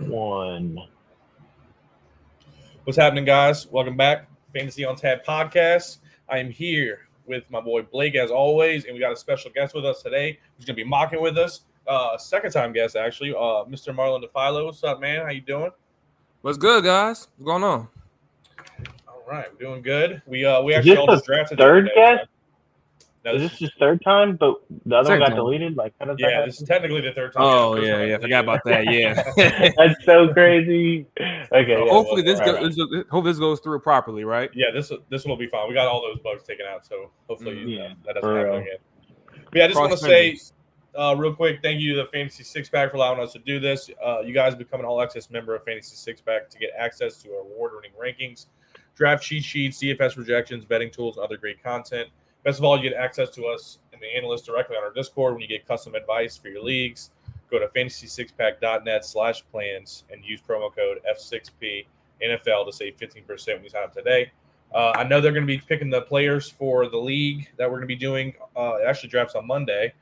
1. What's happening, guys? Welcome back. Fantasy on Tap podcast. I am here with my boy Blake, as always, and we got a special guest with us today who's going to be mocking with us. Second-time guest, actually, Mr. Marlon Defillo. What's up, man? How you doing? What's good, guys? What's going on? All right, we're doing good. We actually all just drafted third guest. No, is this his third time? But the other one got deleted. Like, how does that happen? This is technically the third time. Oh yeah, I forgot about that. Yeah, that's so crazy. Okay, hopefully this goes through properly, right? Yeah, this one will be fine. We got all those bugs taken out, so hopefully that doesn't happen again. But yeah, I just want to say real quick, thank you to the Fantasy Six Pack for allowing us to do this. You guys become an all-access member of Fantasy Six Pack to get access to our award-winning rankings, draft cheat sheets, DFS projections, betting tools, and other great content. Best of all, you get access to us and the analysts directly on our Discord when you get custom advice for your leagues. Go to fantasy6pack.net/plans and use promo code F6PNFL to save 15% when you sign up today. I know they're going to be picking the players for the league that we're going to be doing. It actually drafts on Monday.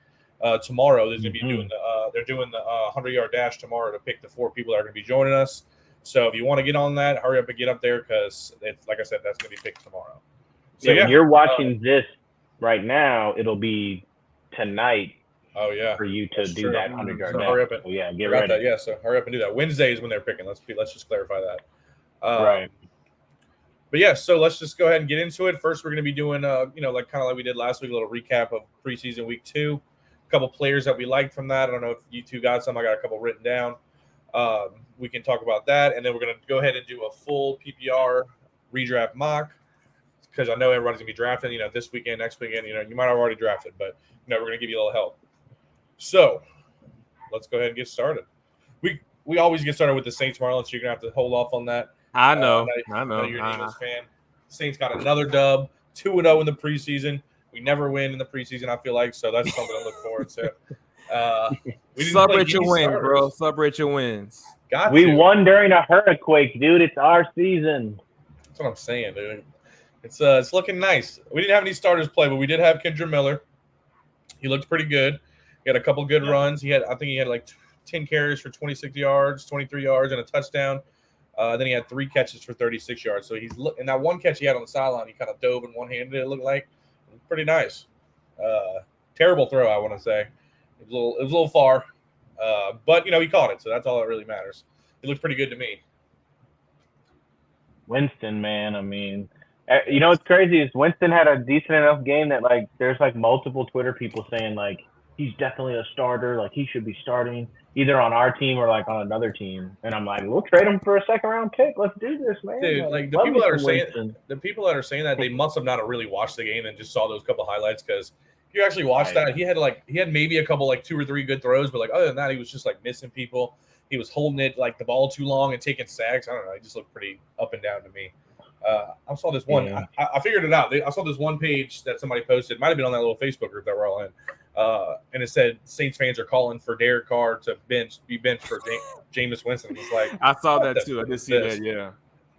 Tomorrow, there's going to be doing they're doing the 100-yard dash tomorrow to pick the 4 people that are going to be joining us. So if you want to get on that, hurry up and get up there because, like I said, that's going to be picked tomorrow. So when you're watching this right now, it'll be tonight. Oh yeah, for you to do that 100-yard dash. Hurry up and get ready. That. Yeah, so hurry up and do that. Wednesday is when they're picking. Let's just clarify that. Right. But yeah, so let's just go ahead and get into it. First, we're going to be doing, like we did last week, a little recap of preseason week 2. A couple players that we liked from that. I don't know if you two got some. I got a couple written down. We can talk about that, and then we're going to go ahead and do a full PPR redraft mock because I know everybody's going to be drafting, this weekend, next weekend. You might have already drafted, but, we're going to give you a little help. So let's go ahead and get started. We always get started with the Saints, Marlon, so you're going to have to hold off on that. I know. You're an Eagles fan. Saints got another dub, 2-0 in the preseason. We never win in the preseason, I feel like, so that's something to look forward to. Celebrate your wins, bro. Celebrate your wins. We won during a hurricane, dude. It's our season. That's what I'm saying, dude. It's looking nice. We didn't have any starters play, but we did have Kendra Miller. He looked pretty good. He had a couple good runs. I think he had like 10 carries for 26 yards, 23 yards, and a touchdown. Then he had 3 catches for 36 yards. So and that one catch he had on the sideline, he kind of dove in one-handed, it looked like. Pretty nice. Terrible throw, I want to say. It was a little far. But, he caught it, so that's all that really matters. It looked pretty good to me. Winston, man, I mean – what's crazy is Winston had a decent enough game that, there's, multiple Twitter people saying, he's definitely a starter. He should be starting either on our team or, on another team. And I'm like, we'll trade him for a second-round pick. Let's do this, man. Dude, the people that are saying that, they must have not really watched the game and just saw those couple highlights because if you actually watched that, he had maybe a couple, 2 or 3 good throws, but, other than that, he was just, missing people. He was holding it, the ball too long and taking sacks. I don't know. He just looked pretty up and down to me. I saw this one. Yeah. I figured it out. I saw this one page that somebody posted. It might have been on that little Facebook group that we're all in. And it said Saints fans are calling for Derek Carr to be benched for Jameis Winston. It's like I saw that too. I did see that. Yeah.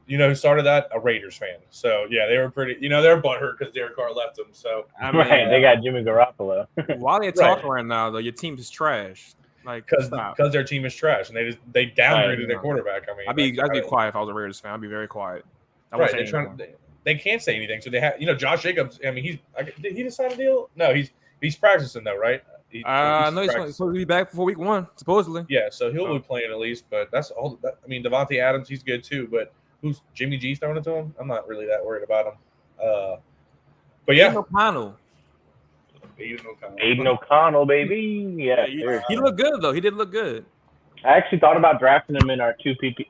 You know who started that? A Raiders fan. So yeah, they were pretty. They're butthurt because Derek Carr left them. So they got Jimmy Garoppolo. While they're talking right now, though, your team is trash. Because their team is trash and they downgraded their quarterback. I mean, I'd be quiet if I was a Raiders fan. I'd be very quiet. Right, they can't say anything. So they have, Josh Jacobs. I mean, did he decide a deal? No, he's practicing though, right? He's supposed to be back for week 1, supposedly. Yeah, so he'll be playing at least. But that's all. I mean, Devontae Adams, he's good too. But who's Jimmy G throwing it to him? I'm not really that worried about him. But yeah, Aiden O'Connell, baby. Yeah, he looked good though. He did look good. I actually thought about drafting him in our 2 QB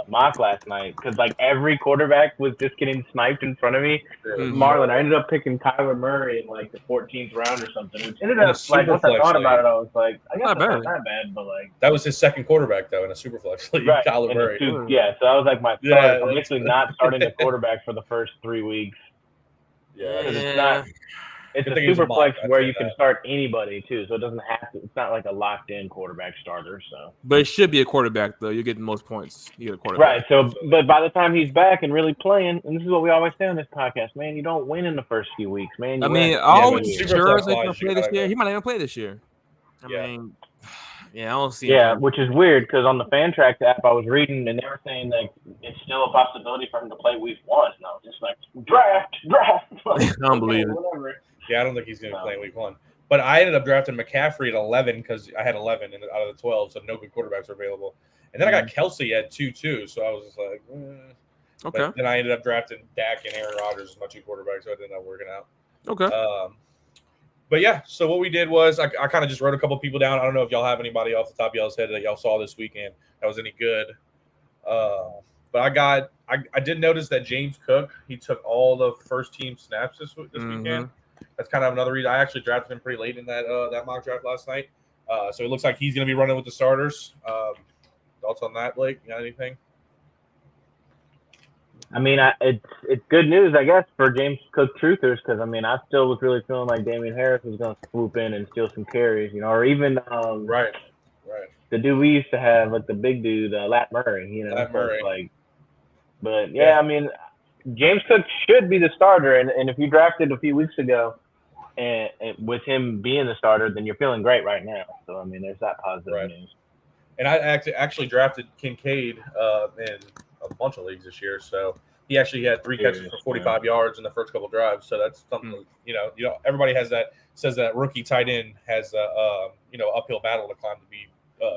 mock last night because every quarterback was just getting sniped in front of me. Marlon, I ended up picking Kyler Murray in the 14th round or something, which ended up once I thought about it, I was like, I guess that's not that bad, but that was his second quarterback though in a super flex league. Right. Kyler Murray. So that was my start. I'm basically not starting the quarterback for the first 3 weeks. Yeah, it's not. It's a super flex where you can start anybody too, so it doesn't have to. It's not like a locked-in quarterback starter. So, but it should be a quarterback though. You get the most points. You get a quarterback, right? So, but by the time he's back and really playing, and this is what we always say on this podcast, man, you don't win in the first few weeks, man. I mean, sure he's gonna play this year. He might not even play this year. I mean, Yeah, I don't see. Yeah, which is weird because on the Fantrax app I was reading and they were saying that it's still a possibility for him to play week 1. And I was just like, draft. I don't believe it. Whatever. Yeah, I don't think he's going to be playing week 1. But I ended up drafting McCaffrey at 11 because I had 11 out of the 12, so no good quarterbacks were available. And then I got Kelsey at 2-2, so I was just like, Okay. But then I ended up drafting Dak and Aaron Rodgers as my 2 quarterbacks, so it ended up working out. Okay. But yeah, so what we did was I kind of just wrote a couple people down. I don't know if y'all have anybody off the top of y'all's head that y'all saw this weekend that was any good. But I did notice that James Cook, he took all the first team snaps this weekend. That's kind of another reason. I actually drafted him pretty late in that mock draft last night. So it looks like he's going to be running with the starters. Thoughts on that, Blake? You got anything? I mean, it's good news, I guess, for James Cook truthers because, I mean, I still was really feeling like Damian Harris was going to swoop in and steal some carries, or even right. The dude we used to have, like the big dude, Lat Murray, Lat Murray. But, yeah, I mean, James Cook should be the starter, and if you drafted a few weeks ago and with him being the starter, then you're feeling great right now. So, I mean, there's that positive news. And I actually drafted Kincaid in a bunch of leagues this year, so he actually had 3 catches for 45 yards in the first couple drives. So that's something everybody says that rookie tight end has uphill battle to climb to be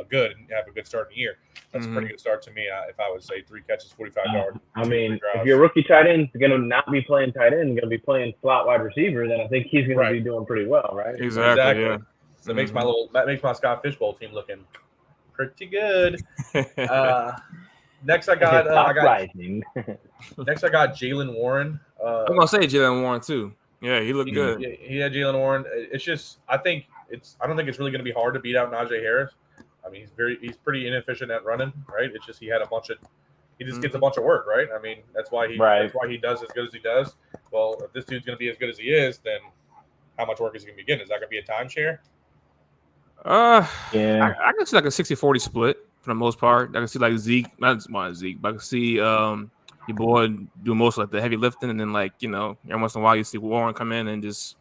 good and have a good start in the year. That's a pretty good start to me. If I would say 3 catches, 45 yards. I mean, if your rookie tight end is going to not be playing tight end, going to be playing slot wide receiver, then I think he's going to be doing pretty well, right? Exactly. Yeah. So that makes my Scott Fishbowl team looking pretty good. Next, I got Jaylen Warren. I'm gonna say Jaylen Warren too. Yeah, he looked good. He had Jaylen Warren. It's just I don't think it's really going to be hard to beat out Najee Harris. I mean, he's pretty inefficient at running, right? It's just he just gets a bunch of work, right? I mean, that's why he does as good as he does. Well, if this dude's going to be as good as he is, then how much work is he going to be getting? Is that going to be a timeshare? Yeah. I can see like a 60-40 split for the most part. I can see like Zeke, not Zeke, but I can see your boy do most of like the heavy lifting, and then every once in a while you see Warren come in and just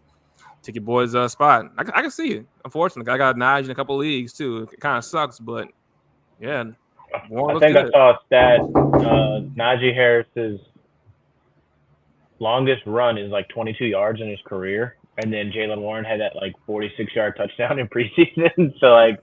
take your boy's spot. I can see it. Unfortunately, I got Najee in a couple of leagues too. It kind of sucks, but yeah. Warren I think good. I saw a stat. Najee Harris's longest run is like 22 yards in his career. And then Jaylen Warren had that 46-yard touchdown in preseason. So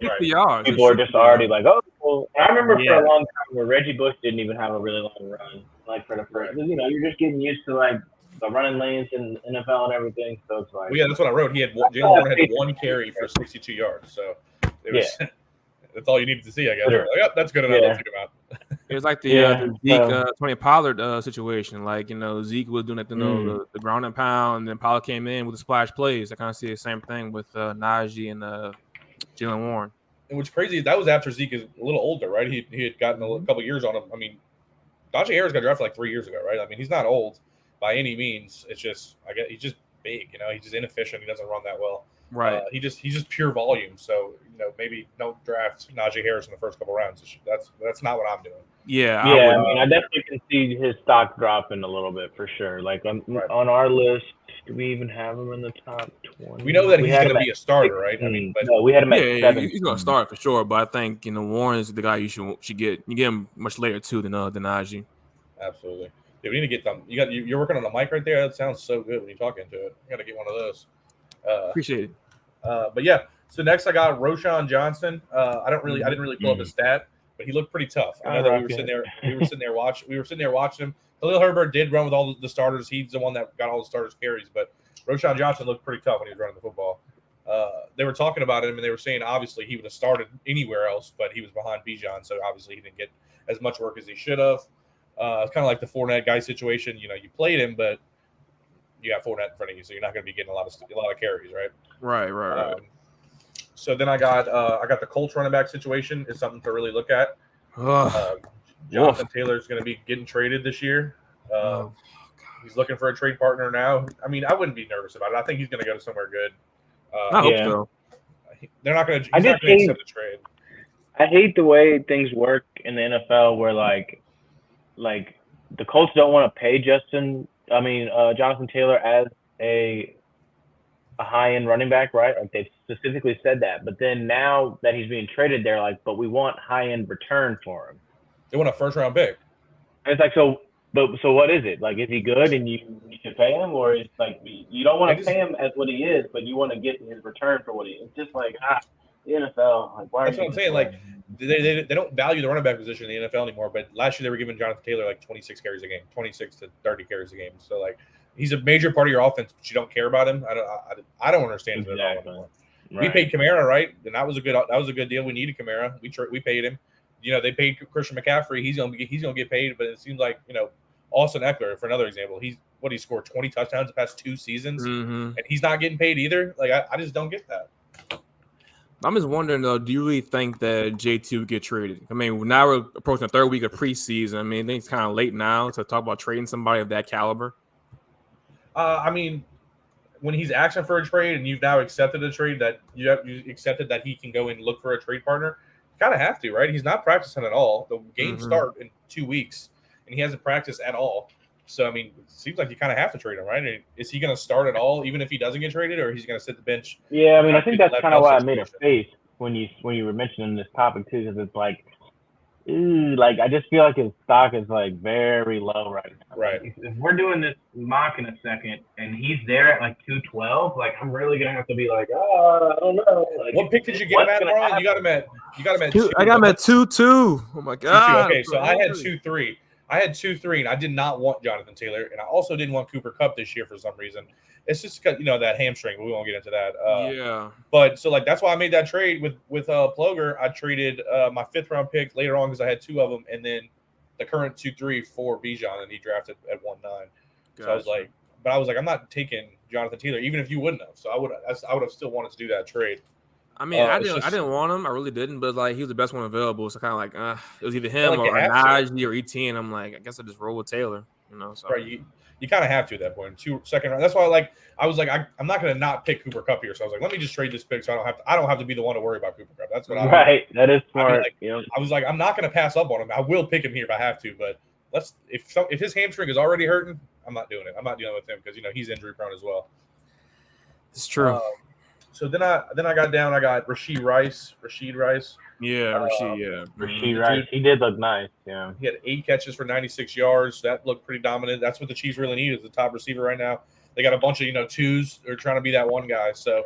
people are just already like, oh, well. I remember for a long time where Reggie Bush didn't even have a really long run. For the first, you're just getting used to the running lanes in NFL and everything. So it's like, that's what I wrote. Jaylen Warren had 1 carry for 62 yards. So it was, that's all you needed to see, I guess. Like, oh, that's good enough. Let's take him out. It was like the Zeke, Tony Pollard situation. Zeke was doing the ground and pound, and then Pollard came in with the splash plays. I kind of see the same thing with Najee and Jaylen Warren. And what's crazy is that was after Zeke is a little older, right? He had gotten a couple years on him. I mean, Najee Harris got drafted 3 years ago, right? I mean, he's not old by any means. It's just he's just big, he's just inefficient. He doesn't run that well. Right. He's just pure volume. So maybe don't draft Najee Harris in the first couple rounds. That's not what I'm doing. Yeah. I mean, I definitely can see his stock dropping a little bit for sure. On our list, do we even have him in the top 20? We know that he's going to be a starter, right? I mean, no, we had him at 7. He's going to start for sure. But I think Warren is the guy you should get. You get him much later too than Najee. Absolutely. Yeah, we need to get them. You're working on the mic right there. That sounds so good when you talk into it. I got to get one of those. Appreciate it. But yeah, so next I got Roschon Johnson. I didn't really pull up his stat, but he looked pretty tough. I know that we were sitting there watching him. Khalil Herbert did run with all the starters. He's the one that got all the starters carries, but Roschon Johnson looked pretty tough when he was running the football. They were talking about him, and they were saying obviously he would have started anywhere else, but he was behind Bijan, so obviously he didn't get as much work as he should have. It's kind of like the Fournette guy situation. You played him, but you got Fournette in front of you, so you're not going to be getting a lot of carries, right? Right. So then I got the Colts running back situation is something to really look at. Jonathan Taylor is going to be getting traded this year. He's looking for a trade partner now. I mean, I wouldn't be nervous about it. I think he's going to go somewhere good. I hope so. They're not going to. He's not going to accept the trade. I hate the way things work in the NFL, where the Colts don't want to pay Jonathan Taylor as a high-end running back, right? They've specifically said that. But then now that he's being traded, they're like, but we want high-end return for him. They want a first-round pick. And it's like, so what is it? Like, is he good and you should pay him? Or it's like, you don't want to pay him as what he is, but you want to get his return for what he is. It's just like, the NFL. Like, why? That's what I'm saying. Like, they don't value the running back position in the NFL anymore. But last year they were giving Jonathan Taylor like 26 carries a game, 26 to 30 carries a game. So like, he's a major part of your offense, but you don't care about him. I don't understand it at all anymore. Right. We paid Kamara, right? And that was a good deal. We needed Kamara. We paid him. You know, they paid Christian McCaffrey. He's gonna get paid. But it seems like, you know, Austin Eckler, for another example, he scored 20 touchdowns the past 2 seasons, and he's not getting paid either. Like, I just don't get that. I'm just wondering, though, do you really think that JT would get traded? I mean, now we're approaching the 3rd week of preseason. I mean, I think it's kind of late now to talk about trading somebody of that caliber. I mean, when he's asking for a trade and you've now accepted a trade, that you accepted that he can go and look for a trade partner, you kind of have to, right? He's not practicing at all. The games start in 2 weeks, and he hasn't practiced at all. So, I mean, it seems like you kind of have to trade him, right? I mean, is he going to start at all, even if he doesn't get traded, or he's going to sit the bench? Yeah, I mean, I think that's kind of why I made a face when you were mentioning this topic too, because it's like, like I just feel like his stock is like very low right now. Right. Like, if we're doing this mock in a second, and he's there at like 212, like I'm really gonna have to be like, I don't know. Like, what pick did you get him at, Marlon? You got him at 2. I got him at 2-2. Oh my god. 2-2. Okay, so I had 2-3. I had 2-3, and I did not want Jonathan Taylor, and I also didn't want Cooper Kupp this year for some reason. It's just because, you know, that hamstring. We won't get into that. Yeah. But so like that's why I made that trade with Ploger. I traded my 5th round pick later on because I had 2 of them, and then the current 2-3 for Bijan, and he drafted at 1-9. So I was like, I'm not taking Jonathan Taylor, even if you wouldn't have. So I would have still wanted to do that trade. I mean, I didn't want him. I really didn't. But like, he was the best one available. So kind of like, it was either him or Najee or ET. I'm like, I guess I just roll with Taylor. You know, so right. You kind of have to at that point. 2nd round. That's why I was like, I'm not going to not pick Cooper Kupp here. So I was like, let me just trade this pick so I don't have to be the one to worry about Cooper Kupp. That's what I right. That is smart. I mean, I was like, I'm not going to pass up on him. I will pick him here if I have to. But if his hamstring is already hurting, I'm not doing it. I'm not dealing with him because, you know, he's injury prone as well. It's true. So then I got down. I got Rashee Rice. Yeah, Rashee Rice. He did look nice. Yeah. He had 8 catches for 96 yards. That looked pretty dominant. That's what the Chiefs really need, is the top receiver right now. They got a bunch of, you know, 2s. They're trying to be that one guy. So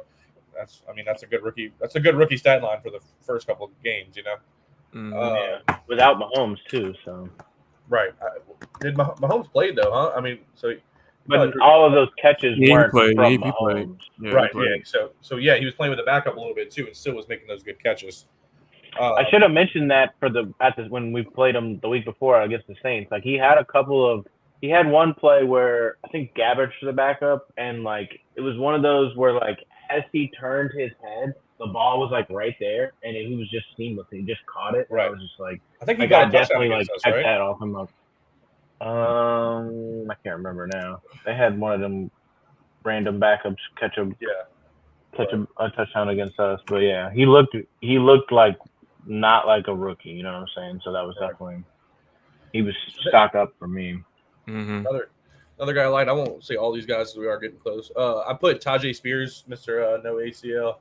that's a good rookie. That's a good rookie stat line for the first couple of games, you know. Yeah. Without Mahomes too. So. Right. Did Mahomes played though, huh? I mean, so. But all of those catches weren't from Mahomes. Yeah, right. Yeah. So yeah, he was playing with the backup a little bit too, and still was making those good catches. I should have mentioned that when we played him the week before against the Saints. Like, he had one play where I think Gabbert was the backup, and like it was one of those where like as he turned his head, the ball was like right there, and he was just seamless. He just caught it. Right. I was just like, I think he got definitely like checked that off him. I can't remember now. They had one of them random backups catch a touchdown against us, but yeah, he looked like not like a rookie. You know what I'm saying? So that was definitely, he was stock up for me. Mm-hmm. Another guy I liked. I won't say all these guys as we are getting close. I put Tyjae Spears, Mr. No ACL.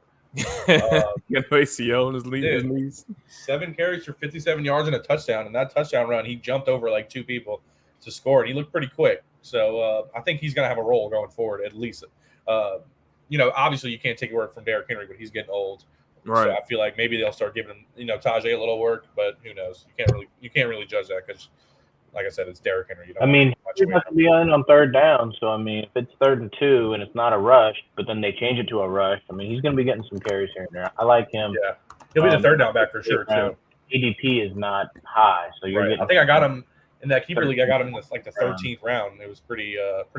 No ACL in his knees. 7 carries for 57 yards and a touchdown. And that touchdown run, he jumped over like 2 people to score. And he looked pretty quick. So I think he's going to have a role going forward at least. You know, obviously you can't take work from Derrick Henry, but he's getting old. Right. So I feel like maybe they'll start giving him, you know, Tyjae a little work, but who knows? You can't really judge that because, like I said, it's Derrick Henry. He has to be on 3rd down. So I mean, if it's 3rd and 2 and it's not a rush, but then they change it to a rush, I mean, he's going to be getting some carries here and there. I like him. Yeah, he'll be the 3rd down back for sure too. ADP is not high, so you're getting. I think I got him in that keeper league. I got him in the 13th round. It was pretty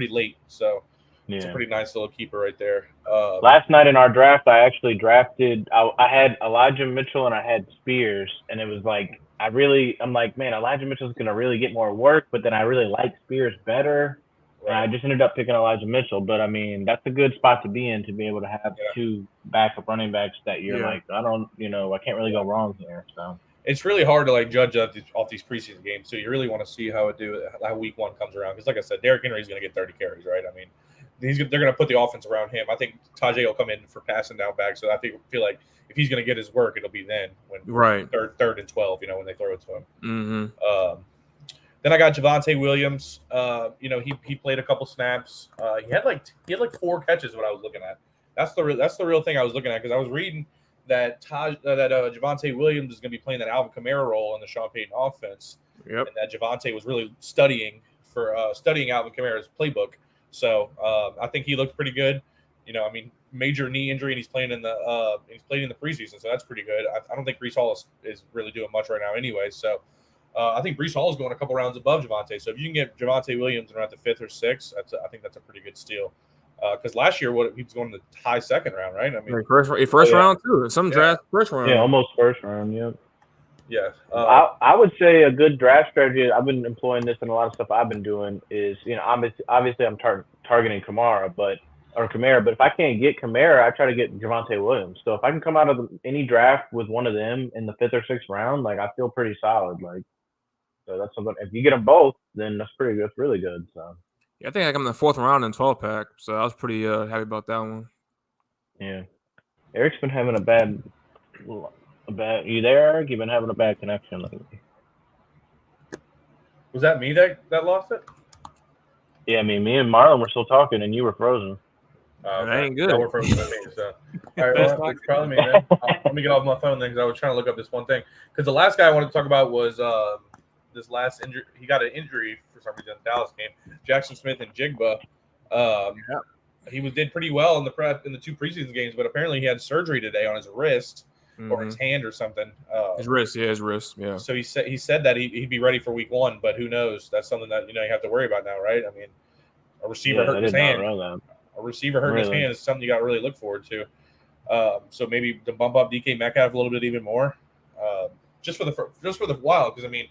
late, so. Yeah. It's a pretty nice little keeper right there. Last night in our draft, I actually drafted. I had Elijah Mitchell and I had Spears, and it was like I'm like, man, Elijah Mitchell's gonna really get more work, but then I really like Spears better, and I just ended up picking Elijah Mitchell. But I mean, that's a good spot to be in, to be able to have 2 backup running backs that you're like, I can't really go wrong here. So it's really hard to like judge off these preseason games. So you really want to see how week 1 comes around, because like I said, Derrick Henry is gonna get 30 carries, right? I mean. they're going to put the offense around him. I think Tyjae will come in for passing down back. So I feel like if he's going to get his work, it'll be then when third and 12, when they throw it to him. Mm-hmm. Then I got Javonte Williams. He played a couple snaps. He had like 4 catches. What I was looking at. That's the real thing I was looking at, because I was reading that Javonte Williams is going to be playing that Alvin Kamara role in the Sean Payton offense. Yep. And that Javonte was really studying Alvin Kamara's playbook. So I think he looked pretty good. Major knee injury, and he's playing in the preseason, so that's pretty good. I don't think Breece Hall is really doing much right now anyway. So I think Breece Hall is going a couple rounds above Javonte. So if you can get Javonte Williams around the 5th or 6th, I think that's a pretty good steal. Because last year he was going to the high 2nd round, right? I mean, first round too. Some draft first round. Yeah, almost first round. Yep. Yeah. I would say a good draft strategy. I've been employing this in a lot of stuff I've been doing. Is obviously I'm targeting Kamara, but if I can't get Kamara, I try to get Javonte Williams. So if I can come out of any draft with one of them in the 5th or 6th round, like, I feel pretty solid. Like, so that's something. If you get them both, then that's pretty good. That's really good. So yeah, I think I got in the 4th round in 12 pack. So I was pretty happy about that one. Yeah, Eric's been having a bad. You there, Eric? You've been having a bad connection lately. Was that me that lost it? Yeah, I mean, me and Marlon were still talking, and you were frozen. That ain't good. No, we're frozen with me, so. All right, well, it's probably me, man. Let me get off my phone then, because I was trying to look up this one thing. Because the last guy I wanted to talk about was this last injury. He got an injury for some reason in the Dallas game. Jaxon Smith-Njigba. He did pretty well in the 2 preseason games, but apparently he had surgery today on his wrist. Or his hand or something. His wrist, yeah. So he said that he'd be ready for week 1, but who knows? That's something that you have to worry about now, right? I mean, a receiver hurting his hand. A receiver hurting his hand is something you got to really look forward to. So maybe to bump up DK Metcalf a little bit even more, just for the while, because I mean,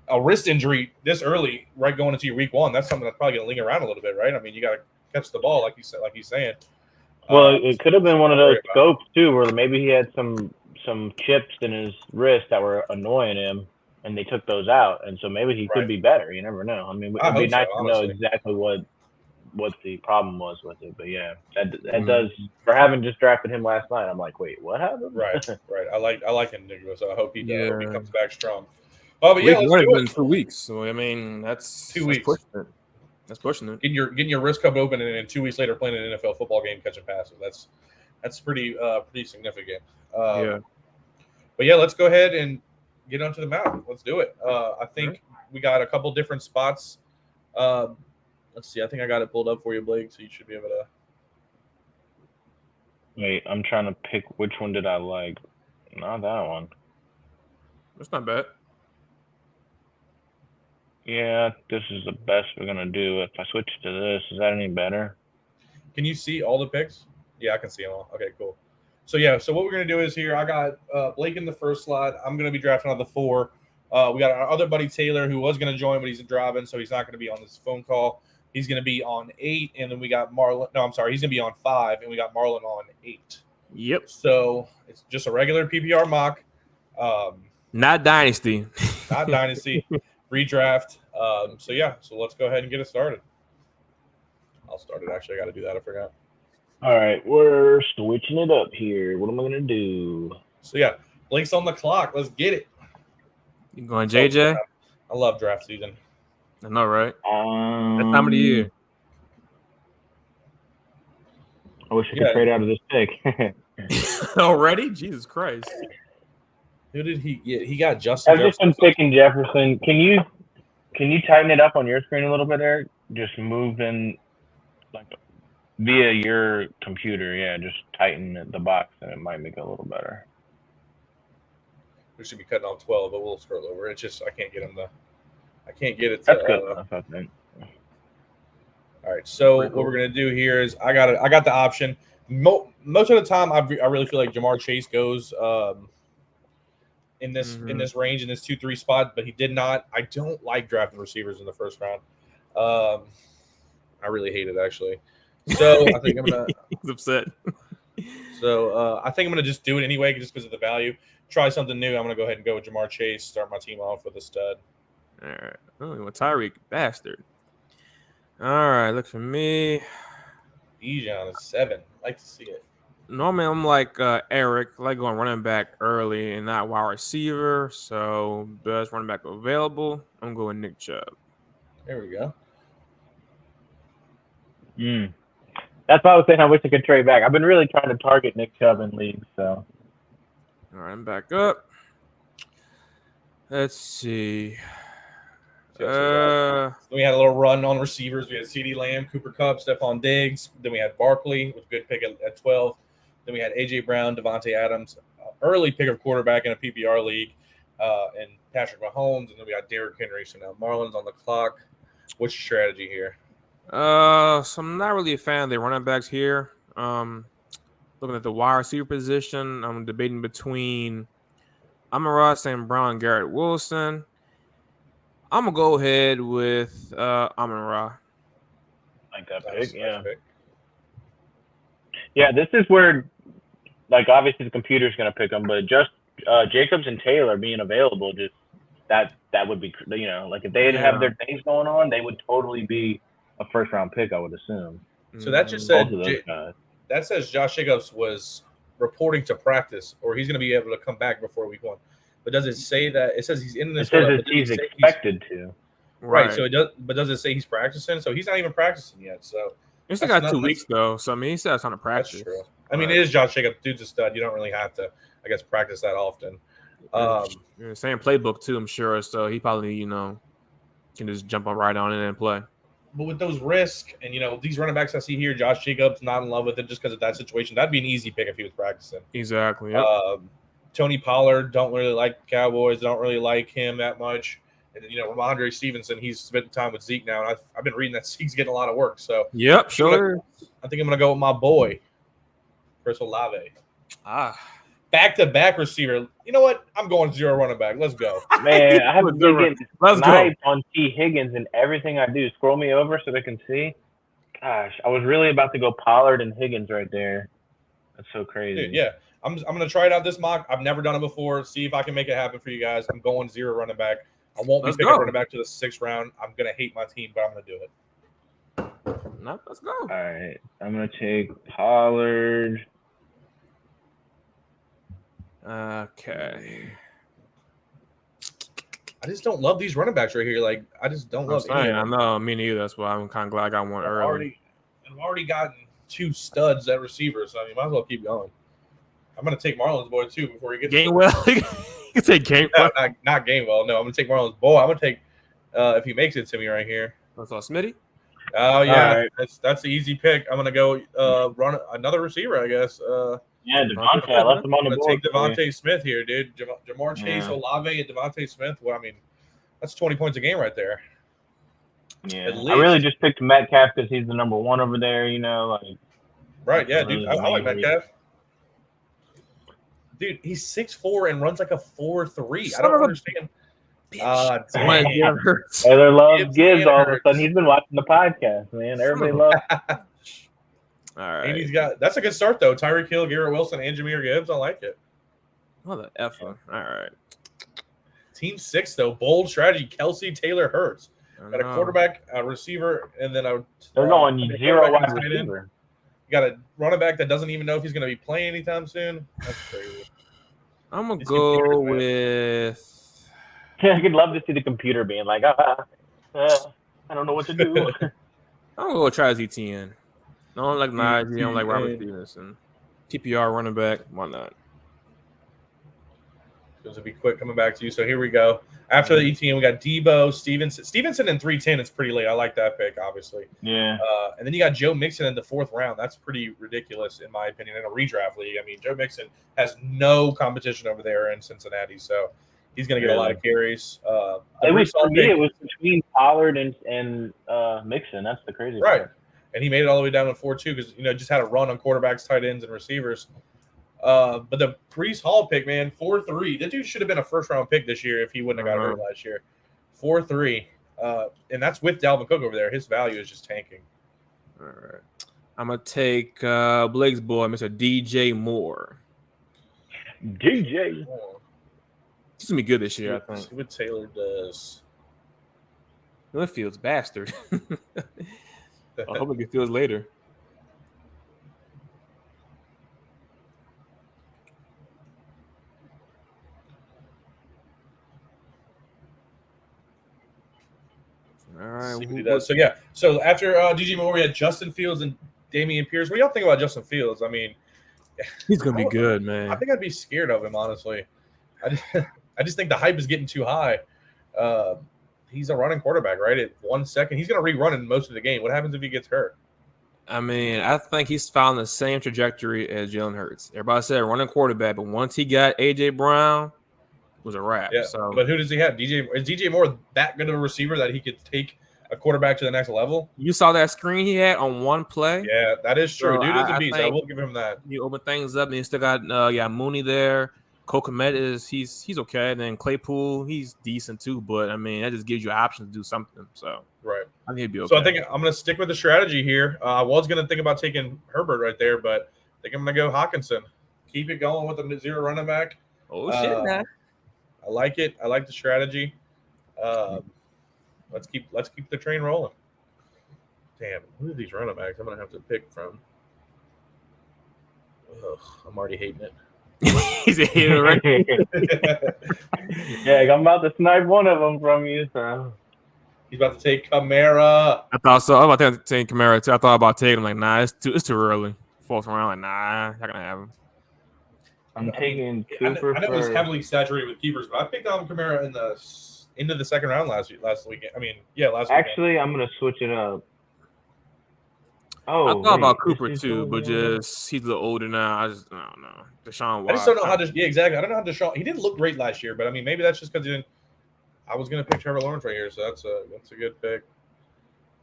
a wrist injury this early, right, going into your week 1, that's something that's probably going to linger around a little bit, right? I mean, you got to catch the ball like he's saying. Well, it could have been one of those scopes too, where maybe he had some chips in his wrist that were annoying him, and they took those out, and so maybe he could be better. You never know. I mean, it'd be nice to know exactly what the problem was with it. But yeah, that does. For having just drafted him last night, I'm like, wait, what happened? Right. I like him, so I hope he comes back strong. Oh, but yeah, let's do it. In 2 weeks, so I mean that's 2 weeks. That's pushing it. Getting your wrist cut open, and then 2 weeks later playing an NFL football game, catching passes. That's pretty significant. But yeah, let's go ahead and get onto the map. Let's do it. I think we got a couple different spots. Let's see. I think I got it pulled up for you, Blake, so you should be able to. Wait, I'm trying to pick which one did I like. Not that one. That's not bad. Yeah, this is the best we're gonna do. If I switch to this, is that any better? Can you see all the picks? Yeah, I can see them all. Okay, cool. So what we're gonna do is here. I got Blake in the first slot. I'm gonna be drafting on the 4. We got our other buddy Taylor, who was gonna join, but he's driving, so he's not gonna be on this phone call. He's gonna be on 8, and then we got Marlon. No, I'm sorry, he's gonna be on 5, and we got Marlon on 8. Yep. So it's just a regular PPR mock. Not dynasty. Not dynasty. Redraft. So let's go ahead and get it started. I'll start it. Actually, I got to do that. I forgot. All right, we're switching it up here. What am I gonna do? So yeah, Blake's on the clock. Let's get it. You going JJ? I love draft season. I know, right? That time of the year. I wish I could trade out of this pick. Already? Jesus Christ. Who did he get? He got Justin. I've just been picking Jefferson. Can you tighten it up on your screen a little bit, Eric? Just move in like via your computer. Yeah, just tighten the box, and it might make it a little better. We should be cutting off 12, but we'll scroll over. It's just I can't get him I can't get it. That's good. All right. So what we're gonna do here is I got the option. Most of the time, I really feel like Jamar Chase goes in this range, in this 2-3 spot, but he did not. I don't like drafting receivers in the first round. I really hate it, actually. So I think I'm gonna. He's upset. So I think I'm gonna just do it anyway, just because of the value. Try something new. I'm gonna go ahead and go with Jamar Chase. Start my team off with a stud. All right. Oh, you want Tyreek, bastard. All right, look for me. Bijan is 7. Like to see it. Normally, I'm like Eric, I like going running back early and not wide receiver. So, best running back available, I'm going Nick Chubb. There we go. That's why I was saying I wish I could trade back. I've been really trying to target Nick Chubb in leagues. So, all right, I'm back up. Let's see. Then we had a little run on receivers. We had CeeDee Lamb, Cooper Kupp, Stephon Diggs. Then we had Barkley with a good pick at 12. Then we had A.J. Brown, Devontae Adams, early pick of quarterback in a PPR league, and Patrick Mahomes. And then we got Derrick Henry. So now Marlon's on the clock. What's your strategy here? So I'm not really a fan of the running backs here. Looking at the wide receiver position, I'm debating between Amon-Ra St. Brown and Garrett Wilson. I'm gonna go ahead with Amon-Ra. like that Nice, pick, yeah. nice pick. Yeah, this is where, like, obviously the computer's going to pick them, but just Jacobs and Taylor being available, just that would be, like if they didn't have their things going on, they would totally be a first-round pick, I would assume. So that just said Both of those guys. that says Josh Jacobs was reporting to practice, or he's going to be able to come back before week 1. But does it say that? It says he's in this. It says he's expected to. Right. So it does, but does it say he's practicing? So he's not even practicing yet. So He's still got 2 weeks though, so I mean, he still has time to practice. that's true. I mean, it is Josh Jacobs. Dude's a stud. You don't really have to, I guess, practice that often. Same playbook too, I'm sure. So he probably, can just jump on right on it and play. But with those risks and these running backs I see here, Josh Jacobs not in love with it just because of that situation. That'd be an easy pick if he was practicing. Exactly. Yep. Tony Pollard, don't really like the Cowboys. Don't really like him that much. And Ramondre Stevenson, he's spent time with Zeke now, and I've been reading that Zeke's getting a lot of work. So yep, sure. I think I'm gonna go with my boy, Chris Olave. Back-to-back receiver. You know what? I'm going 0 running back. Let's go. Man, I have been getting Let's go on T. Higgins and everything I do. Scroll me over so they can see. Gosh, I was really about to go Pollard and Higgins right there. That's so crazy. Dude, yeah. I'm gonna try it out this mock. I've never done it before. See if I can make it happen for you guys. I'm going 0 running back. I won't be picking running back to the 6th round. I'm gonna hate my team, but I'm gonna do it. No, let's go. All right, I'm gonna take Pollard. Okay. I just don't love these running backs right here. Like I just don't love. I know, me neither. That's why I'm kind of glad I got one early. I've already gotten 2 studs at receiver, so I mean, might as well keep going. I'm gonna take Marlon's boy too before he gets Gainwell. You take Gainwell. No, not Gainwell. No, I'm gonna take Marlon's boy. I'm gonna take if he makes it to me right here. That's all Smitty. Oh yeah, right. that's the easy pick. I'm gonna go run another receiver, I guess. Yeah, Devontae. I left him on the board. Take Devontae Smith here, dude. Jamar Chase, Olave, and Devontae Smith. Well, I mean, that's 20 points a game right there. Yeah, I really just picked Metcalf because he's the number 1 over there. Right? Yeah, dude. I like Metcalf. Dude, he's 6'4" and runs like a 4.3. I don't understand. Taylor loves Gibbs all of a sudden. He's been watching the podcast, man. Everybody loves. All right. And he's got that's a good start though. Tyreek Hill, Garrett Wilson, and Jahmyr Gibbs. I like it. What the F? All right. Team 6 though. Bold strategy. Kelsey, Taylor, Hurts. Got a quarterback, a receiver, and then they're going 0 wide receiver. You got a running back that doesn't even know if he's going to be playing anytime soon. That's crazy. I'm gonna go with. I could love to see the computer being like, I don't know what to do. I'm gonna go Travis Etienne. I don't like Najee. I don't like Robert Stevenson. PPR running back. Why not? It's going to be quick coming back to you. So here we go. After the ETN, we got Debo, Stevenson in 310. It's pretty late. I like that pick, obviously. Yeah. And then you got Joe Mixon in the 4th round. That's pretty ridiculous, in my opinion, in a redraft league. I mean, Joe Mixon has no competition over there in Cincinnati, so he's going to get a lot of carries. It was between Pollard and Mixon. That's the crazy part. And he made it all the way down to 4-2 because, just had a run on quarterbacks, tight ends, and receivers. But the Breece Hall pick, man, 4-3. That dude should have been a 1st-round pick this year if he wouldn't have got hurt last year. 4-3. And that's with Dalvin Cook over there. His value is just tanking. All right. I'm going to take Blake's boy, Mr. DJ Moore. DJ. He's going to be good this year, I think. See what Taylor does. It feels bastard. I hope it feels later. All right. See what he does. So after DJ Moore, we had Justin Fields and Damian Pierce. What do y'all think about Justin Fields? I mean, he's gonna be good, man. I think I'd be scared of him, honestly. I just think the hype is getting too high. He's a running quarterback, right? At 1 second, he's going to rerun in most of the game. What happens if he gets hurt? I mean, I think he's found the same trajectory as Jalen Hurts. Everybody said running quarterback, but once he got AJ Brown, it was a wrap. Yeah, so, but who does he have? Is DJ Moore that good of a receiver that he could take a quarterback to the next level? You saw that screen he had on one play. Yeah, that is true. So Dude is a beast. I will give him that. You open things up, and you still got Mooney there. Kokomet he's okay. And then Claypool, he's decent too. But I mean, that just gives you options to do something. So right, I think he'd be okay. So I think I'm going to stick with the strategy here. I was going to think about taking Herbert right there, but I think I'm going to go Hawkinson. Keep it going with the 0 running back. Oh shit, man! I like it. I like the strategy. Let's keep the train rolling. Damn, who are these running backs I'm going to have to pick from? Ugh, I'm already hating it. He's a hater, right? Yeah, I'm about to snipe one of them from you, so. He's about to take Kamara. I thought so. I was about to take Kamara too. I thought about taking him. Like, nah, it's too early. 4th round, like, nah, not gonna have him. I'm taking Cooper. I know it's heavily saturated with keepers, but I picked Alvin Kamara into the 2nd round last weekend. Actually, I'm gonna switch it up. Oh, I thought about Cooper too, but just he's a little older now. I don't know. Deshaun Watson. I just don't know how to. Yeah, exactly. I don't know how Deshaun. He didn't look great last year, but I mean, maybe that's just because he didn't. I was gonna pick Trevor Lawrence right here, so that's a good pick.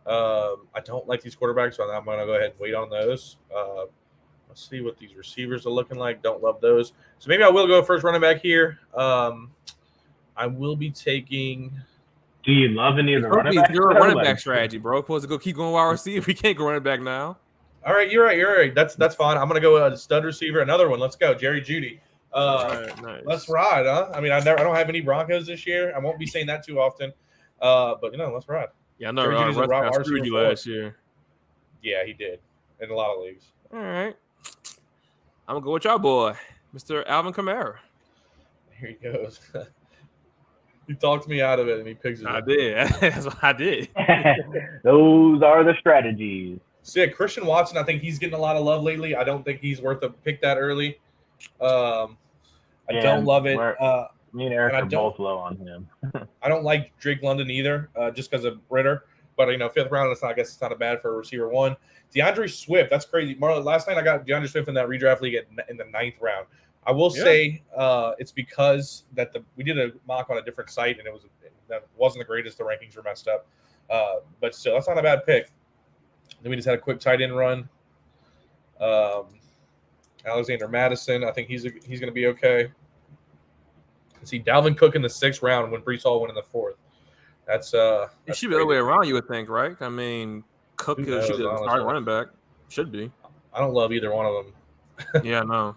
I don't like these quarterbacks, so I'm gonna go ahead and wait on those. Let's see what these receivers are looking like. Don't love those, so maybe I will go first running back here. I will be taking. Do you love any of the running backs? You're a running back strategy, bro. Supposed to go keep going wide receiver. We can't go running back now. All right, you're right. That's fine. I'm gonna go a stud receiver. Another one. Let's go, Jerry Jeudy. Nice. Let's ride, huh? I mean, I don't have any Broncos this year. I won't be saying that too often. But let's ride. Yeah, I know. Russ screwed you last year. Yeah, he did in a lot of leagues. All right, I'm gonna go with y'all, boy, Mr. Alvin Kamara. Here he goes. He talked me out of it, and he picks it. I did. That's what I did. Those are the strategies. So yeah, Christian Watson, I think he's getting a lot of love lately. I don't think he's worth a pick that early. I don't love it. Me and Eric are both low on him. I don't like Drake London either, just because of Ritter. But 5th round, I guess it's not a bad for a receiver 1. DeAndre Swift, that's crazy. Marlon, last night I got DeAndre Swift in that redraft league in the 9th round. I will say it's because that we did a mock on a different site, and that wasn't the greatest. The rankings were messed up, but still, that's not a bad pick. Then we just had a quick tight end run. Alexander Madison, I think he's going to be okay. Let's see, Dalvin Cook in the 6th round when Breece Hall went in the 4th. That's it should be the other way around, you would think, right? I mean, Cook should be the starting running back. Should be. I don't love either one of them. Yeah, no.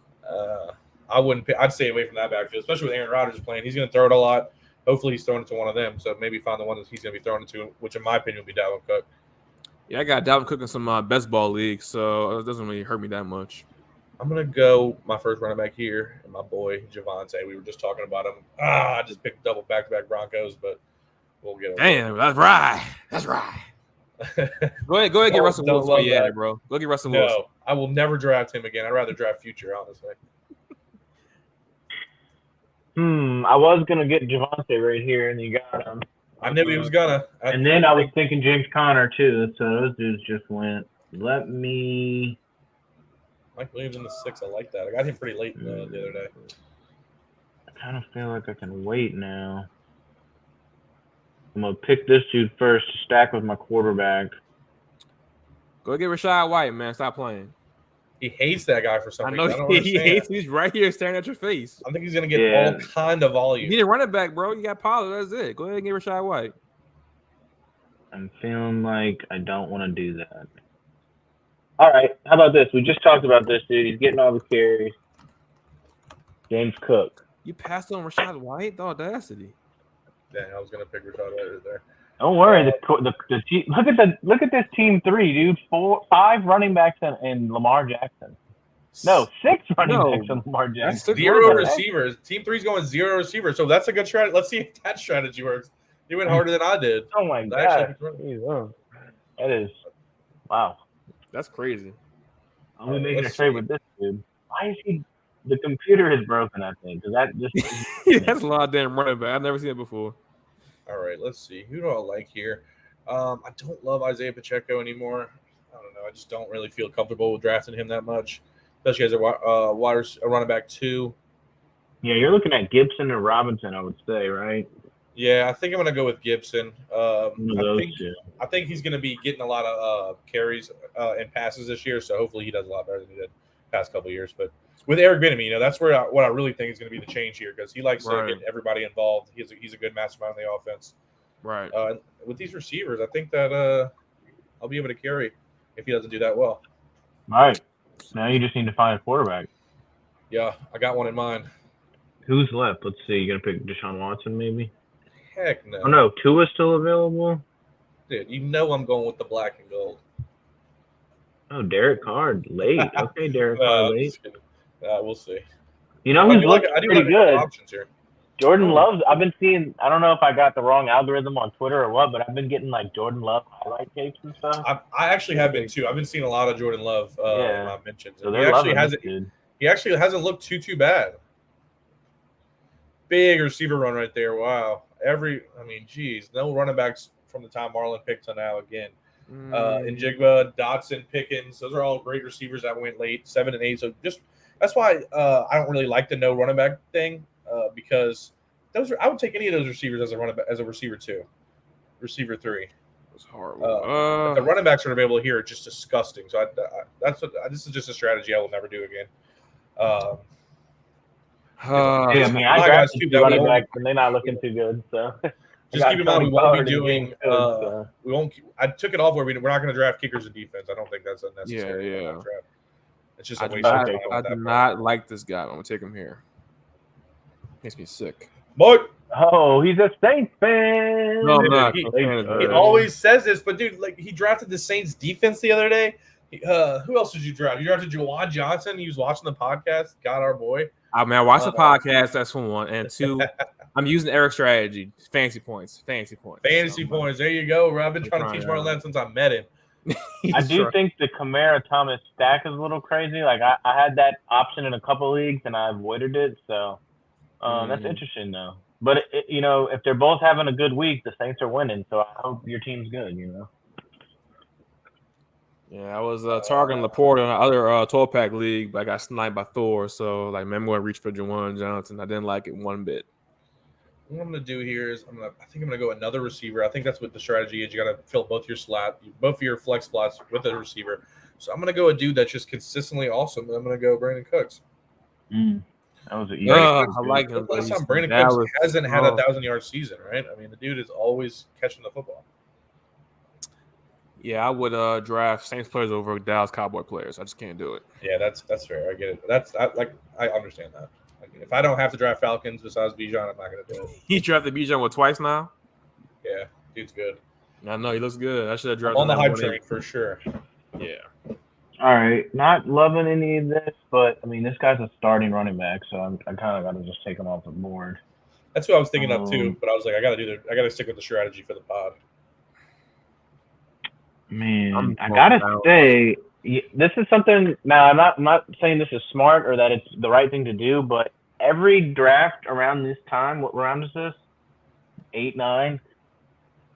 I wouldn't. I'd stay away from that backfield, especially with Aaron Rodgers playing. He's going to throw it a lot. Hopefully, he's throwing it to one of them. So maybe find the one that he's going to be throwing it to, which in my opinion would be Dalvin Cook. Yeah, I got Dalvin Cook in some best ball leagues, so it doesn't really hurt me that much. I'm going to go my first running back here, and my boy Javonte. We were just talking about him. I just picked double back-to-back Broncos, but we'll get it. Damn, that's right. That's right. Go ahead, get Russell Wilson. Yeah, bro. Go get Russell Wilson. No, I will never draft him again. I'd rather draft future, honestly. I was gonna get Javonte right here, and you got him. I knew he was gonna. And then I was thinking James Conner too. So those dudes just went. Let me. Mike Williams in the 6th. I like that. I got him pretty late the other day. I kind of feel like I can wait now. I'm gonna pick this dude first to stack with my quarterback. Go get Rashad White, man. Stop playing. He hates that guy for some reason. I know he hates. He's right here staring at your face. I think he's gonna get all kind of volume. You need a running back, bro. You got Pollard. That's it. Go ahead and get Rashad White. I'm feeling like I don't want to do that. All right. How about this? We just talked about this dude. He's getting all the carries. James Cook. You passed on Rashad White? The audacity. Yeah, I was gonna pick Rashad White right there. Don't worry. The team, look at this team 3, dude. 5 running backs and Lamar Jackson. No, 6 running backs and Lamar Jackson. 0 receivers. Team 3's going 0 receivers. So that's a good strategy. Let's see if that strategy works. He went harder than I did. Oh my god. That is wow. That's crazy. I'm making a trade with this dude. Why is he? The computer is broken, I think. Because that just That's a lot of damn running back. I've never seen it before. All right, let's see. Who do I like here? I don't love Isaiah Pacheco anymore. I don't know. I just don't really feel comfortable with drafting him that much, especially as a running back 2. Yeah, you're looking at Gibson or Robinson, I would say, right? Yeah, I think I'm going to go with Gibson. One of those two. I think he's going to be getting a lot of carries and passes this year, so hopefully he does a lot better than he did past couple of years. But with Eric Bieniemy, that's where what I really think is going to be the change here because he likes to get everybody involved. He's a good mastermind on the offense. Right. With these receivers, I think that I'll be able to carry if he doesn't do that well. All right. Now you just need to find a quarterback. Yeah, I got one in mind. Who's left? Let's see. You going to pick Deshaun Watson maybe? Heck no. Oh, no. Tua's still available? Dude, you know I'm going with the black and gold. Oh, Derek Carr. Late. Okay, Derek Carr late. We'll see. You know who's looking pretty good? Options here. Jordan Love. I've been seeing. I don't know if I got the wrong algorithm on Twitter or what, but I've been getting like Jordan Love highlight tapes and stuff. I actually have been too. I've been seeing a lot of Jordan Love mentions. So he actually hasn't looked too bad. Big receiver run right there. Wow. Geez, no running backs from the time Marlon picked to now again. Njigba, Dotson, Pickens, those are all great receivers that went late, 7 and 8. So that's why I don't really like the no running back thing because I would take any of those receivers as a receiver 2, receiver 3. It's horrible. The running backs are available here are just disgusting. So this is just a strategy I will never do again. I drafted 2 running backs and they're not looking too good. So just keep in mind we won't be doing. We won't. I took it off where we're not going to draft kickers and defense. I don't think that's unnecessary. Yeah. It's just a waste of time. I do not like this guy. I'm gonna take him here. Makes me sick. But he's a Saints fan. No, I'm not. He always says this, but dude, like he drafted the Saints defense the other day. Who else did you draft? You drafted Roschon Johnson. He was watching the podcast. Got our boy. I watched the podcast. That's for 1 and 2. I'm using Eric's strategy. Fantasy points. There you go. Bro. I've been trying to teach Marlon since I met him. I do think the Kamara Thomas stack is a little crazy. Like I had that option in a couple leagues and I avoided it. So that's interesting though. But if they're both having a good week, the Saints are winning. So I hope your team's good. Yeah, I was targeting Laporte in another 12-pack league, but I got sniped by Thor. So, I'm going to reach for Javonte Johnson. I didn't like it one bit. What I'm going to do here is I think I'm going to go another receiver. I think that's what the strategy is. You got to fill both of your flex spots with a receiver. So I'm going to go a dude that's just consistently awesome. I'm going to go Brandon Cooks. That was I like him. Last time Brandon Cooks hasn't had a 1,000-yard season, right? The dude is always catching the football. Yeah, I would draft Saints players over Dallas Cowboy players. I just can't do it. Yeah, that's fair. I get it. I understand that. If I don't have to draft Falcons besides Bijan, I'm not going to do it. He drafted Bijan twice now? Yeah, dude's good. I know, he looks good. I should have drafted him on the hype train for sure. Yeah. All right. Not loving any of this, but, this guy's a starting running back, so I kind of got to just take him off the board. That's what I was thinking of, too, but I was like, I got to stick with the strategy for the pod. Man, I got to say, this is something – now, I'm not saying this is smart or that it's the right thing to do, but every draft around this time, what round is this? 8, 9.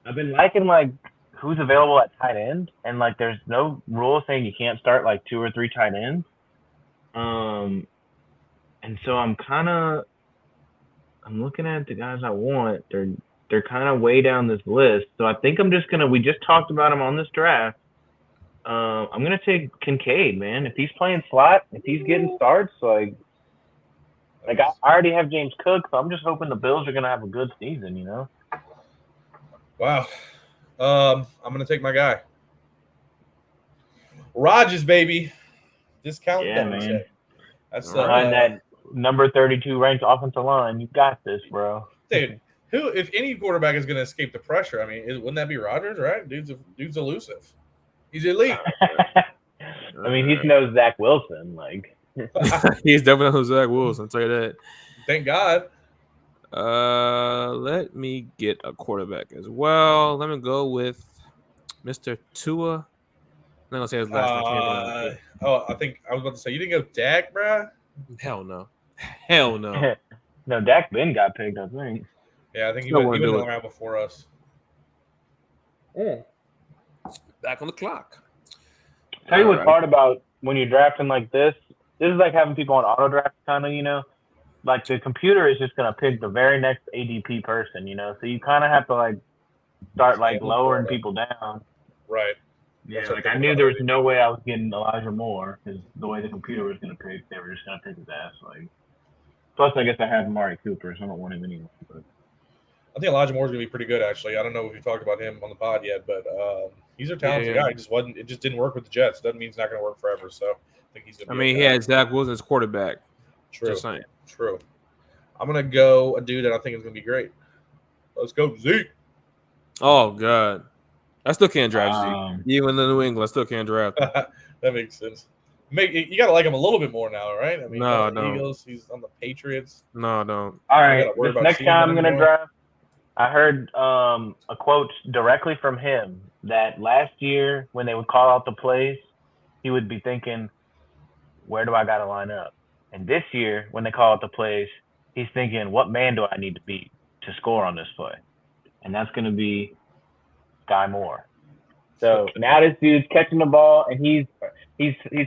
I've been liking, who's available at tight end, and, there's no rule saying you can't start, 2 or 3 tight ends. And so I'm looking at the guys I want. They're kind of way down this list. So I think I'm just going to – we just talked about him on this draft. I'm going to take Kincaid, man. If he's playing slot, if he's getting starts, I already have James Cook, so I'm just hoping the Bills are going to have a good season, Wow. I'm going to take my guy. Rodgers, baby. Discount. Yeah, man. That's behind that number 32 ranked offensive line. You got this, bro. Dude. If any quarterback is going to escape the pressure, wouldn't that be Rodgers, right? Dude's elusive. He's elite. He's no Zach Wilson. He's definitely no Zach Wilson, I'll tell you that. Thank God. Let me get a quarterback as well. Let me go with Mr. Tua. I'm not gonna say his last name. I think I was about to say you didn't go Dak, bro. Hell no. Hell no. No, Dak Ben got picked, I think. Yeah, I think he Still was wouldn't do it. around before us. Back on the clock. Tell you what's hard about when you're drafting like this. This is like having people on auto draft, kind of, you know. Like the computer is just gonna pick the very next ADP person, you know. So you kind of have to like start like lowering people down. Right. Yeah. Like I knew there was no way I was getting Elijah Moore because the way the computer was gonna pick, they were just gonna pick his ass. Like. Plus, I guess I have Amari Cooper, so I don't want him anymore. But. I think Elijah Moore's gonna be pretty good, actually. I don't know if you talked about him on the pod yet, but he's a talented guy. It just didn't work with the Jets. Doesn't mean it's not gonna work forever. So I think he's gonna be he had Zach Wilson as quarterback. True. Just saying. True. I'm gonna go a dude that I think is gonna be great. Let's go, Zeke. Oh God, I still can't draft Zeke. Even in New England, I still can't draft him. That makes sense. You gotta like him a little bit more now, right? I mean, no, Eagles. He's on the Patriots. No, don't. All right. This next time I'm gonna draft, I heard a quote directly from him that last year when they would call out the plays, he would be thinking, "Where do I gotta line up?" And this year, when they call out the plays, he's thinking, what man do I need to beat to score on this play? And that's going to be Sky Moore. So now this dude's catching the ball, and he's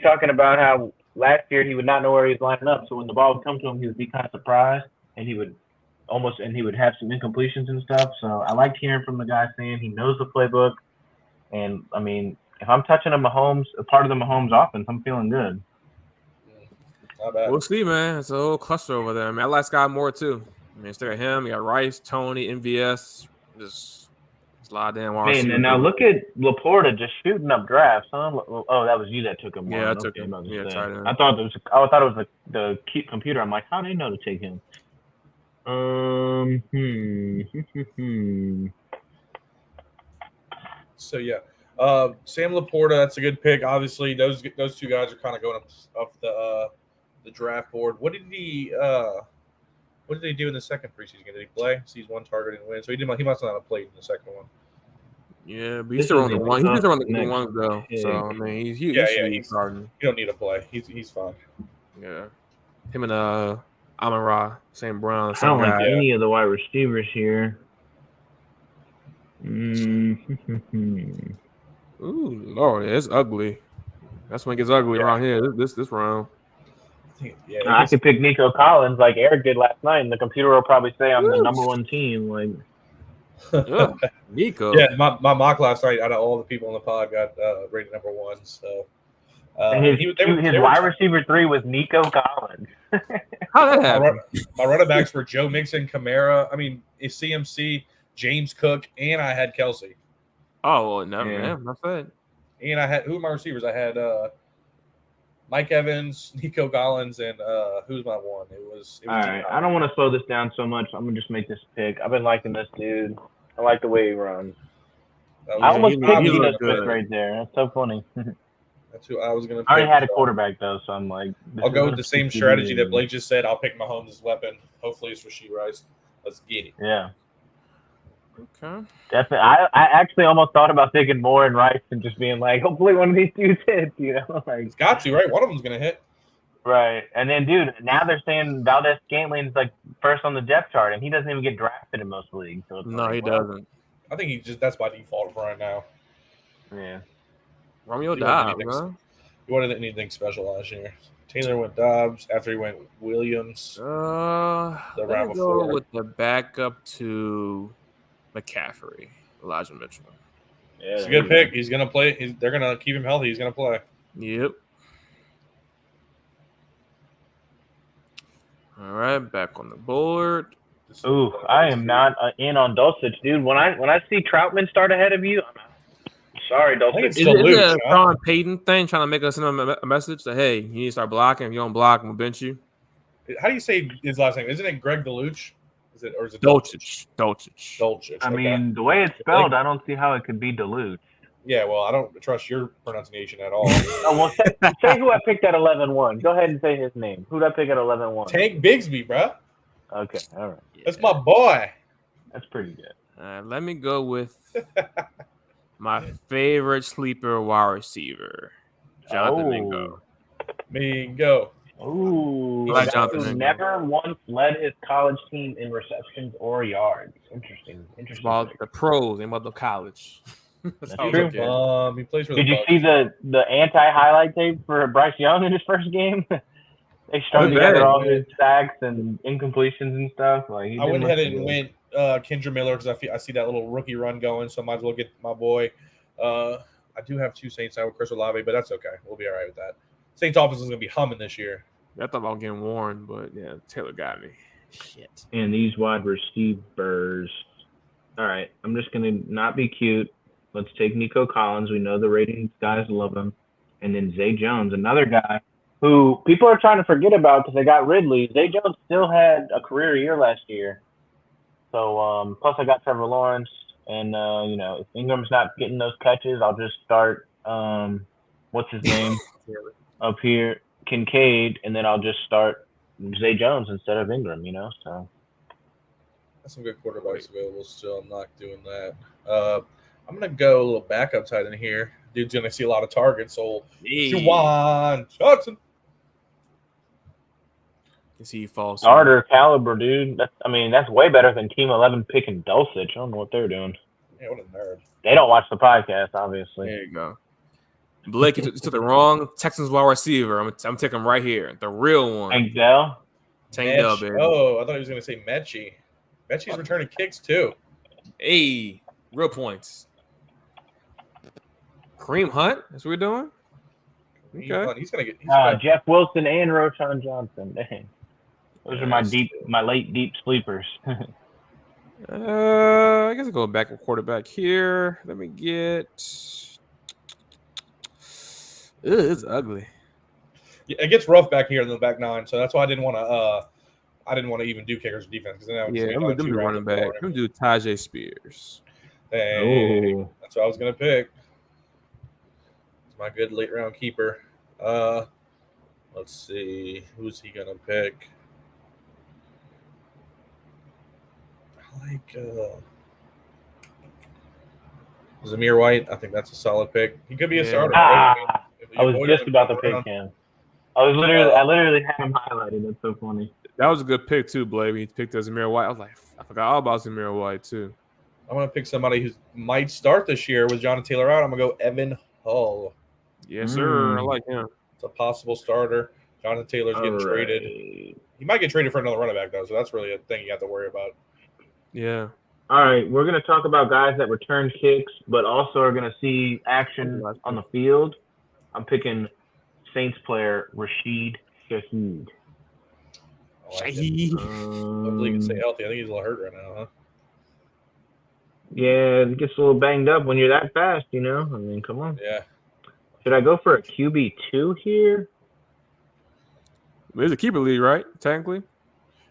talking about how last year he would not know where he was lining up. So when the ball would come to him, he would be kind of surprised, and he would have some incompletions and stuff. So I liked hearing from the guy saying he knows the playbook. And, I mean, if I'm touching a part of the Mahomes offense, I'm feeling good. Not bad. We'll see, man. It's a whole cluster over there. I mean, I like Sky Moore too. I mean, still got him. You got Rice, Tony, MVS. Just a lot of damn wide. And now look at Laporta just shooting up drafts, huh? Oh, that was you that took him. Yeah, I took him. Yeah, I thought it was the computer. I'm like, how do they know to take him? So yeah, Sam Laporta. That's a good pick. Obviously, those two guys are kind of going up the draft board. What did he do in the second preseason game? Did he play? Sees one target and win. So he must not have played in the second one. Yeah, but he's still on the one. He's still on the ones though. So I mean, he's starting. You don't need to play. He's fine. Yeah, him and Amon-Ra, St. Brown. I don't like any of the wide receivers here. Ooh, Lord, it's ugly. That's when it gets ugly around here. This round. Yeah, I could pick Nico Collins like Eric did last night, and the computer will probably say I'm the number one team. Like, Nico. Yeah, my mock last night out of all the people on the pod got rated number one. So, and his wide receiver 3 was Nico Collins. How that happened? My running backs were Joe Mixon, Kamara. I mean, CMC, James Cook, and I had Kelsey. Oh, well, no, man, that's it. And I had who were my receivers? I had Mike Evans, Nico Collins, and who's my one? It was all right. I don't want to slow this down so much. I'm gonna just make this pick. I've been liking this dude. I like the way he runs. I almost picked Geno Smith right there. That's so funny. That's who I was gonna pick. I already had a quarterback though, so I'm like, I'll go with the same strategy that Blake just said. I'll pick Mahomes' weapon. Hopefully, it's Rashee Rice. Let's get it. Yeah. Okay. Definitely. I actually almost thought about taking Moore and Rice and just being like, hopefully one of these dudes hits, you know? Like, it's got to, right? One of them's going to hit. Right. And then, dude, now they're saying Valdez-Scantling's like first on the depth chart, and he doesn't even get drafted in most leagues. So it's he doesn't. I think that's by default for right now. Yeah. Romeo Dobbs, huh? He wanted anything special last year. Taylor went Dobbs after he went Williams. The round before. Go with the backup to McCaffrey, Elijah Mitchell. Yeah, it's a good pick. He's going to play. They're going to keep him healthy. He's going to play. Yep. All right, back on the board. Ooh, I am not in on Dulcich, dude. When I see Troutman start ahead of you, I'm sorry, Dulcich. Is it a Sean Payton thing trying to make us send him a message that, hey, you need to start blocking. If you don't block, I'm going to bench you? How do you say his last name? Isn't it Greg Deluche? Is it Dolchich? Dolchich. I mean, the way it's spelled, I don't see how it could be Deluche. Yeah, well, I don't trust your pronunciation at all. Well, say who I picked at 11-1. Go ahead and say his name. Who did I pick at 11-1? Tank Bigsby, bro. Okay, all right. That's my boy. That's pretty good. Let me go with my favorite sleeper wide receiver, Jonathan Mingo. Mingo. Ooh, I a like guy Jonathan who Mingo. never once led his college team in receptions or yards. Interesting. It's about pick. the pros and about the college. That's how I true. look at it. He plays for the Did you Bucks. see the anti-highlight tape for Bryce Young in his first game? They strung together all his sacks and incompletions and stuff. Like I went ahead and went Kendra Miller because I see that little rookie run going, so I might as well get my boy. I do have 2 Saints now with Chris Olave, but that's okay. We'll be all right with that. Saints offense is going to be humming this year. I thought about getting Warren, but yeah, Taylor got me. Shit. And these wide receivers. All right, I'm just going to not be cute. Let's take Nico Collins. We know the ratings guys love him. And then Zay Jones, another guy who people are trying to forget about because they got Ridley. Zay Jones still had a career year last year. So, plus I got Trevor Lawrence. And, if Ingram's not getting those catches, I'll just start, what's his name up here, Kincaid, and then I'll just start Zay Jones instead of Ingram, so. That's some good quarterbacks available still. I'm not doing that. I'm going to go a little backup tight end here. Dude's going to see a lot of targets, so Javonte Johnson. You see he falls. Starter caliber, dude. That's way better than Team 11 picking Dulcich. I don't know what they're doing. Yeah, what a nerd. They don't watch the podcast, obviously. There you go. Blake, you took the wrong Texans wide receiver. I'm taking him right here. The real one. Tank Dell, baby. Oh, I thought he was going to say Mechie. Mechie's returning kicks, too. Hey, real points. Kareem Hunt? That's what we're doing? Okay. He's going to get Jeff Wilson and Roschon Johnson. Dang. Those are my late deep sleepers. I guess I'll go back to quarterback here. Let me get. It's ugly. Yeah, it gets rough back here in the back 9, so that's why I didn't want to even do kickers or defense. I'm gonna do running back. I'm gonna do Tyjae Spears. Hey, that's what I was gonna pick. It's my good late round keeper. Let's see, who's he gonna pick? I like Zamir White. I think that's a solid pick. He could be a starter. I was just about to pick him. I literally had him highlighted. That's so funny. That was a good pick too, Blake. He picked Zamir White. I was like, I forgot all about Zamir White too. I'm gonna pick somebody who might start this year with Jonathan Taylor out. I'm gonna go Evan Hull. Yes, sir. I like him. It's a possible starter. Jonathan Taylor's getting traded. He might get traded for another running back though, so that's really a thing you have to worry about. Yeah. All right, we're going to talk about guys that return kicks, but also are going to see action on the field. I'm picking Saints player Rashee Shaheed. Shaheed. Hopefully he can stay healthy. I think he's a little hurt right now, huh? Yeah, it gets a little banged up when you're that fast, come on. Yeah. Should I go for a QB2 here? There's a keeper league, right? Technically?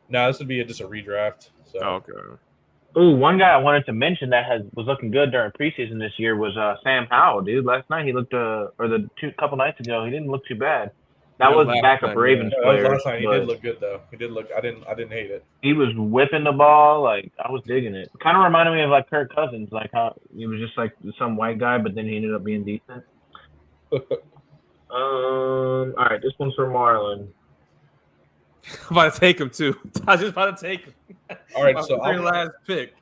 No, this would be just a redraft. So. Oh, okay. Ooh, one guy I wanted to mention that was looking good during preseason this year was Sam Howell, dude. Last night he looked, or couple nights ago, he didn't look too bad. That was backup Ravens player. Last night he did look good though. He did look. I didn't hate it. He was whipping the ball, like I was digging it. Kind of reminded me of like Kirk Cousins, like how he was just like some white guy, but then he ended up being decent. All right, this one's for Marlon. I'm about to take him too. I was just about to take him. All right, so I'm last pick.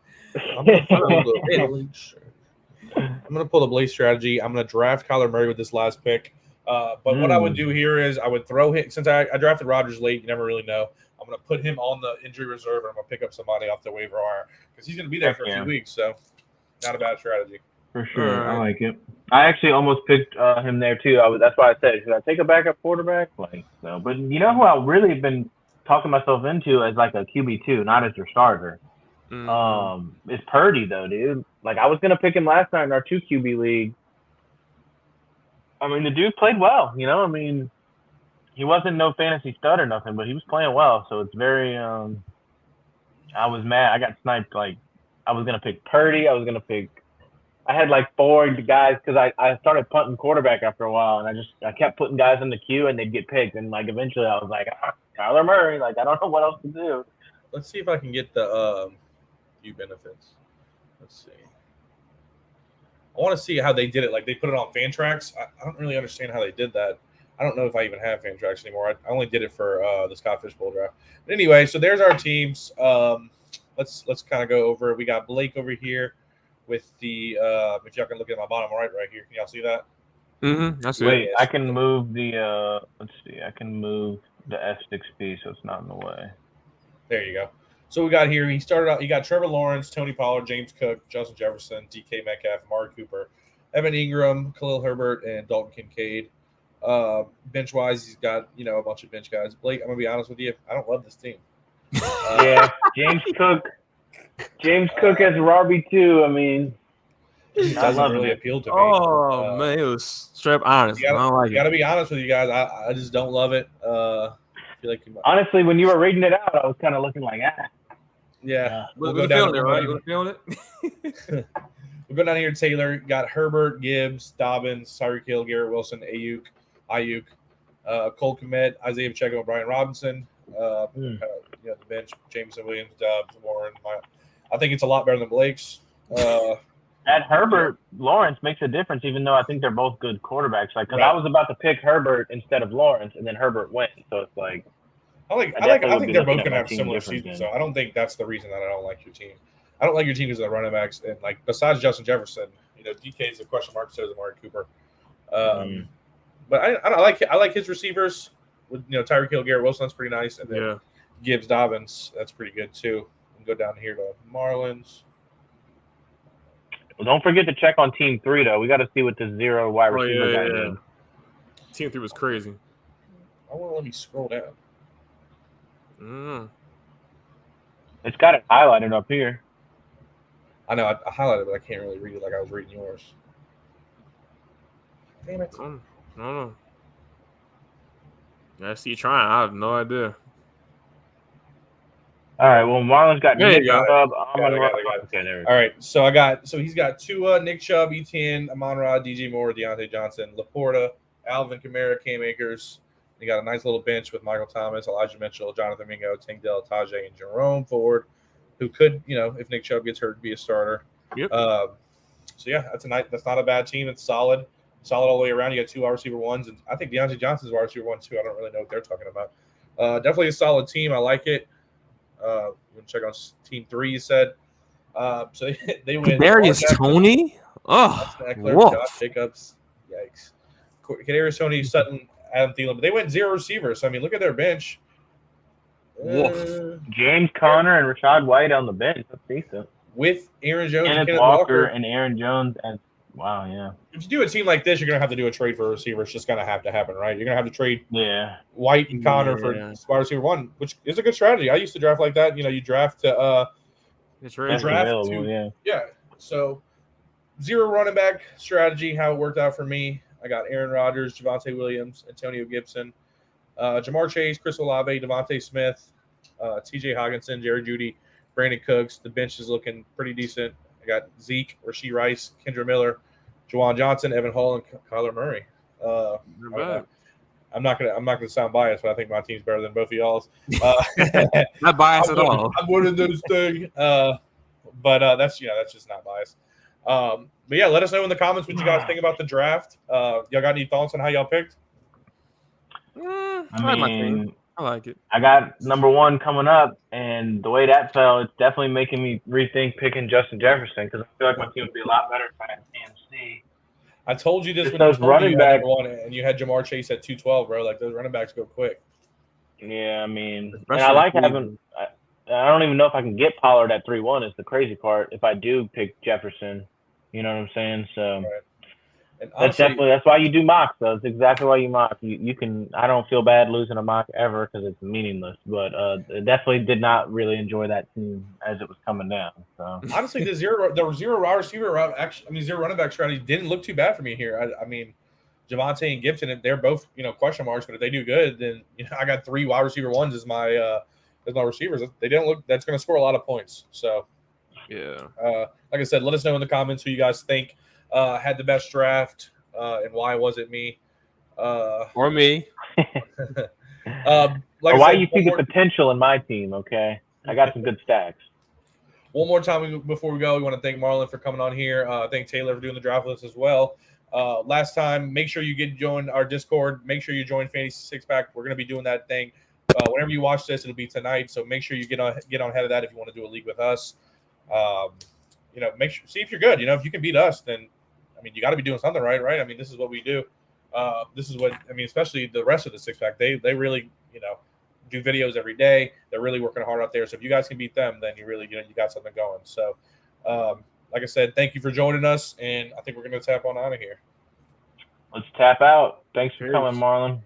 I'm gonna pull the Blaze strategy. I'm gonna draft Kyler Murray with this last pick. But what I would do here is I would throw him, since I drafted Rodgers late. You never really know. I'm gonna put him on the injury reserve, and I'm gonna pick up somebody off the waiver wire because he's gonna be there for a few weeks. So not a bad strategy. For sure, I like it. I actually almost picked him there too. That's why I said, should I take a backup quarterback? Like, no. But you know who I really been talking myself into as like a QB2, not as your starter. It's Purdy though, dude. Like I was gonna pick him last night in our 2 QB league. I mean, the dude played well. He wasn't no fantasy stud or nothing, but he was playing well. So it's very. I was mad. I got sniped. Like I was gonna pick Purdy. I had like 4 guys because I started punting quarterback after a while, and I kept putting guys in the queue and they'd get picked, and like eventually I was like, Kyler Murray. Like I don't know what else to do. let's see if I can get the view benefits. Let's see. I want to see how they did it. Like they put it on Fantrax. I don't really understand how they did that. I don't know if I even have Fantrax anymore. I only did it for the Scott Fishbowl draft. But anyway, so there's our teams. Let's kind of go over it. We got Blake over here with the if y'all can look at my bottom right here. Can y'all see that? Mm-hmm. That's it. Wait, I can move the let's see. I can move the S6P so it's not in the way. There you go. So we got here. He started out. You got Trevor Lawrence, Tony Pollard, James Cook, Justin Jefferson, DK Metcalf, Amari Cooper, Evan Ingram, Khalil Herbert, and Dalton Kincaid. Bench wise, he's got a bunch of bench guys. Blake, I'm gonna be honest with you. I don't love this team. Yeah, James Cook as RB2. I mean, it doesn't really appeal to me. Oh man, it was straight up honest. I don't like it. Gotta be honest with you guys. I just don't love it. I feel like honestly, when you were reading it out, I was kind of looking like, yeah. We'll go down there, right? You feeling it? We'll go down here. Taylor got Herbert, Gibbs, Dobbins, Tyreek Hill, Garrett Wilson, Ayuk, Cole Kmet, Isaiah Pacheco, and Brian Robinson. The bench, Jameson, Williams, Dobbs, Warren. I think it's a lot better than Blake's. That Herbert Lawrence makes a difference, even though I think they're both good quarterbacks. Like, because I was about to pick Herbert instead of Lawrence, and then Herbert went. So it's like, I think they're both going to have similar seasons. So I don't think that's the reason that I don't like your team. I don't like your team because of the running backs, and like besides Justin Jefferson, DK is a question mark. So is Amari Cooper. But I like his receivers with Tyreek Hill, Garrett Wilson. That's pretty nice, and then Gibbs, Dobbins. That's pretty good too. And go down here to Marlins. Well, don't forget to check on Team 3 though. We got to see what the 0 wide receiver guy did. Team 3 was crazy. I want to let me scroll down. It's got it highlighted up here. I know I highlighted, but I can't really read it like I was reading yours. Damn it! No. I see you trying. I have no idea. All right. Well, Marlon's got Nick Chubb. All right. So he's got Tua, Nick Chubb, Etienne, Amon-Ra, DJ Moore, Deontay Johnson, Laporta, Alvin Kamara, Cam Akers. He got a nice little bench with Michael Thomas, Elijah Mitchell, Jonathan Mingo, Tank Dell, Tyjae, and Jerome Ford, who could, if Nick Chubb gets hurt, be a starter. Yep. That's not a bad team. It's solid all the way around. You got 2 wide receiver ones, and I think Deontay Johnson's wide receiver 1 too. I don't really know what they're talking about. Definitely a solid team. I like it. We'll check on Team 3. You said. So they win. Kadarius Toney. Oh, Josh Jacobs. Yikes. Kadarius Toney, Sutton, Adam Thielen, but they went 0 receivers. So I mean, look at their bench. James Conner and Rashad White on the bench. That's decent. With Aaron Jones, Kenneth Walker, and Aaron Jones. And wow, yeah. If you do a team like this, you're gonna have to do a trade for a receiver. It's just gonna have to happen, right? You're gonna have to trade White and Conner for wide receiver 1, which is a good strategy. I used to draft like that. You draft to So 0 running back strategy. How it worked out for me. I got Aaron Rodgers, Javonte Williams, Antonio Gibson, Jamar Chase, Chris Olave, Devontae Smith, TJ Hawkinson, Jerry Jeudy, Brandon Cooks. The bench is looking pretty decent. I got Zeke, Rashee Rice, Kendra Miller, Jawan Johnson, Evan Hall, and Kyler Murray. I'm not gonna sound biased, but I think my team's better than both of y'all's. Not biased at all. I'm one of those things. But that's just not biased. But yeah, let us know in the comments what you guys think about the draft. Y'all got any thoughts on how y'all picked? I like it. I got number 1 coming up, and the way that fell, it's definitely making me rethink picking Justin Jefferson because I feel like my team would be a lot better if I had CMC. I told you this when you running back one, and you had Jamar Chase at 212, bro. Like those running backs go quick. Yeah, I mean, and I like having. I don't even know if I can get Pollard at 3-1. Is the crazy part. If I do pick Jefferson, you know what I'm saying? So. Right. And honestly, that's why you do mocks, though. It's exactly why you mock. You can. I don't feel bad losing a mock ever because it's meaningless. But definitely did not really enjoy that team as it was coming down. So honestly, the 0 wide receiver, actually, 0 running back strategy didn't look too bad for me here. I mean, Javonte and Gibson, they're both question marks. But if they do good, then I got 3 wide receiver 1s as my receivers. They didn't look. That's going to score a lot of points. So yeah. Like I said, let us know in the comments who you guys think had the best draft, and why was it me? Or me. Why you see the potential in my team, okay? I got some good stacks. One more time before we go, we want to thank Marlon for coming on here. Thank Taylor for doing the draft list as well. Last time, make sure you join our Discord. Make sure you join Fantasy Six Pack. We're going to be doing that thing. Whenever you watch this, it'll be tonight. So make sure you get on ahead of that if you want to do a league with us. Make sure see if you're good. If you can beat us, then you got to be doing something right. This is what we do. This is what especially the rest of the Six Pack. They really do videos every day. They're really working hard out there. So if you guys can beat them, then you really you got something going. So like I said, thank you for joining us, and I think we're going to tap on out of here. Let's tap out. Thanks for coming, Marlon.